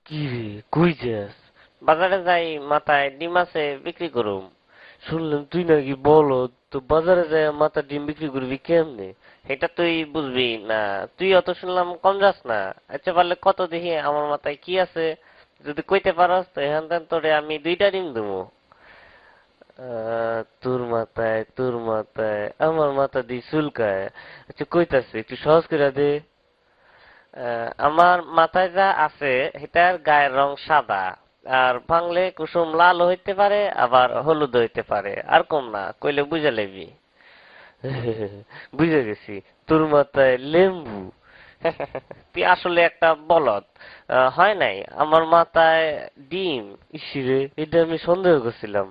কি রে, কই যাস? বাজারে যাই, মাথায় ডিম আছে, বিক্রি করুম। শুনলাম তুই নাকি বলদ, তো বাজারে যাই মাথা ডিম বিক্রি করবি কেমনে? এটা তুই বুঝবি না। তুই অত শুনলাম কম যাস না। আচ্ছা পারলে কত দেখি আমার মাথায় কি আছে, যদি কইতে পারস তো এখান থেকে তোরে আমি 2টা ডিম দেবো। তোর মাথায় আমার মাথা দিয়ে চুলকায়। আচ্ছা কইতাছে, একটু সহজ করে দে। আমার মাথায় যা আছে এটার গায়ের রং সাদা, আর ভাঙলে কুসুম লাল হইতে পারে, আবার হলুদ হইতে পারে, আর কম না, কইলে বুঝা লেবি। বুঝে গেছি, তোর মাথায় লেম্বু। তুই আসলে একটা বলদ। হয় নাই আমার মাথায় ডিম। ইসিরে, এটা আমি সন্দেহ করছিলাম।